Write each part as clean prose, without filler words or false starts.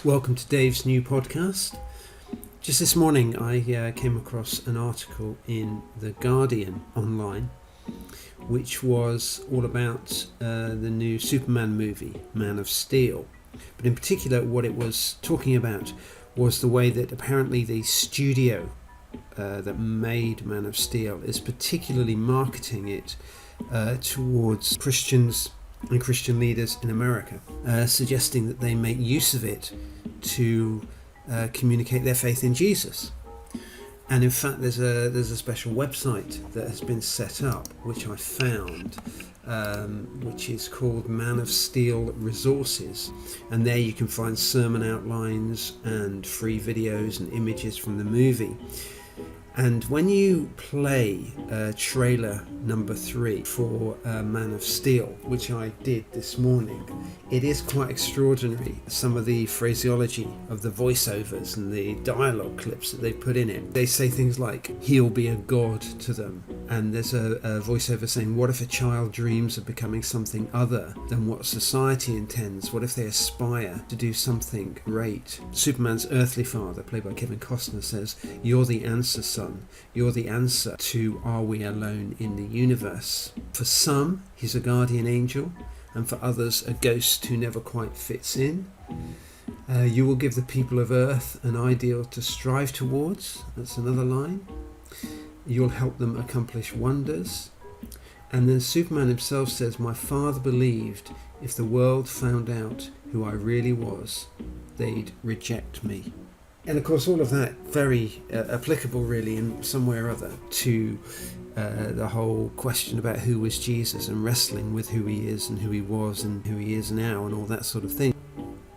Welcome to Dave's new podcast. Just this morning I came across an article in The Guardian online which was all about the new Superman movie, Man of Steel. But in particular what it was talking about was the way that apparently the studio that made Man of Steel is particularly marketing it towards Christians and Christian leaders in America, suggesting that they make use of it to communicate their faith in Jesus. And in fact there's a special website that has been set up which I found, which is called Man of Steel Resources, and there you can find sermon outlines and free videos and images from the movie. And when you play trailer number 3 for Man of Steel, which I did this morning, it is quite extraordinary, some of the phraseology of the voiceovers and the dialogue clips that they put in it. They say things like, he'll be a god to them. And there's a voiceover saying, what if a child dreams of becoming something other than what society intends? What if they aspire to do something great? Superman's earthly father, played by Kevin Costner, says, you're the answer, son. You're the answer to are we alone in the universe? For some, he's a guardian angel, and for others, a ghost who never quite fits in. You will give the people of Earth an ideal to strive towards. That's another line. You'll help them accomplish wonders. And then Superman himself says, my father believed if the world found out who I really was, they'd reject me. And of course all of that very applicable really in some way or other to the whole question about who was Jesus and wrestling with who he is and who he was and who he is now and all that sort of thing.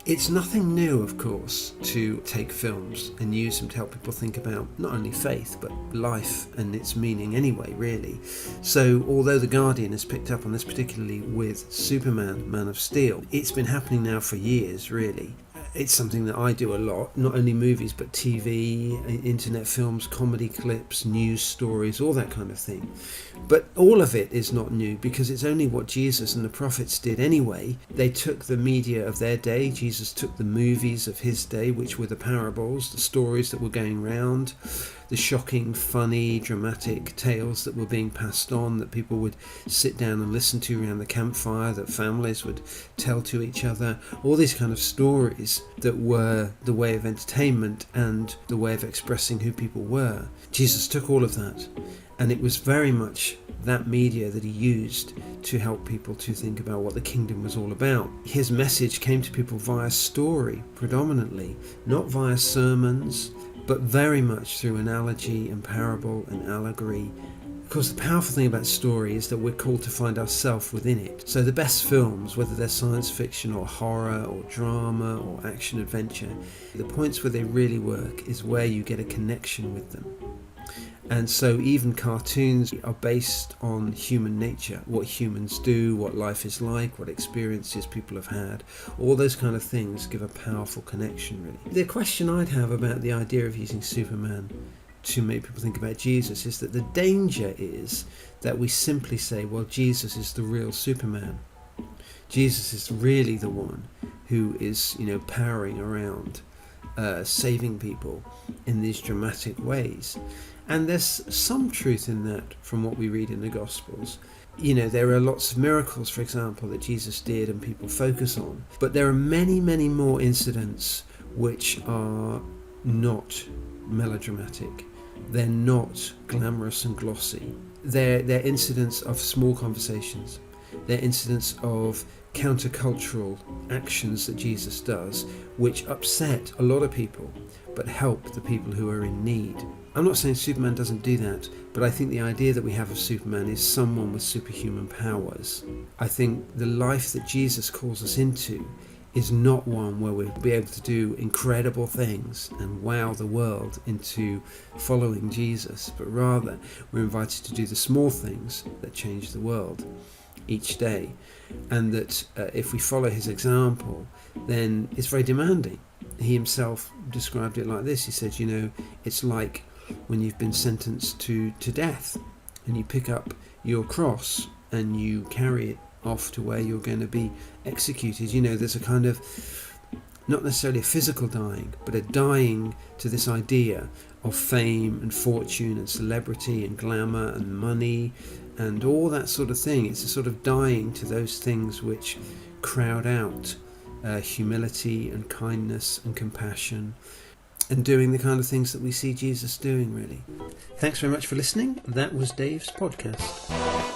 It's nothing new, of course, to take films and use them to help people think about not only faith but life and its meaning anyway, really. So although The Guardian has picked up on this particularly with Superman, Man of Steel, it's been happening now for years, really. It's something that I do a lot, not only movies but TV, internet films, comedy clips, news stories, all that kind of thing. But all of it is not new because it's only what Jesus and the prophets did anyway. They took the media of their day. Jesus took the movies of his day, which were the parables, the stories that were going round, the shocking, funny, dramatic tales that were being passed on that people would sit down and listen to around the campfire, that families would tell to each other, all these kind of stories that were the way of entertainment and the way of expressing who people were. Jesus took all of that, and it was very much that media that he used to help people to think about what the kingdom was all about. His message came to people via story predominantly, not via sermons, but very much through analogy and parable and allegory. Of course, the powerful thing about story is that we're called to find ourselves within it. So the best films, whether they're science fiction or horror or drama or action adventure, the points where they really work is where you get a connection with them. And so even cartoons are based on human nature, what humans do, what life is like, what experiences people have had. All those kind of things give a powerful connection, really. The question I'd have about the idea of using Superman to make people think about Jesus is that the danger is that we simply say, well, Jesus is the real Superman. Jesus is really the one who is, powering around, saving people in these dramatic ways. And there's some truth in that from what we read in the Gospels. There are lots of miracles, for example, that Jesus did and people focus on. But there are many, many more incidents which are not melodramatic. They're not glamorous and glossy. They're incidents of small conversations. They're incidents of countercultural actions that Jesus does, which upset a lot of people, but help the people who are in need. I'm not saying Superman doesn't do that, but I think the idea that we have of Superman is someone with superhuman powers. I think the life that Jesus calls us into is not one where we'll be able to do incredible things and wow the world into following Jesus, but rather we're invited to do the small things that change the world each day, and that if we follow his example, then it's very demanding. He himself described it like this. He said, it's like when you've been sentenced to death and you pick up your cross and you carry it off to where you're going to be executed. There's a kind of not necessarily a physical dying, but a dying to this idea of fame and fortune and celebrity and glamour and money and all that sort of thing. It's a sort of dying to those things which crowd out humility and kindness and compassion, and doing the kind of things that we see Jesus doing, really. Thanks very much for listening. That was Dave's podcast.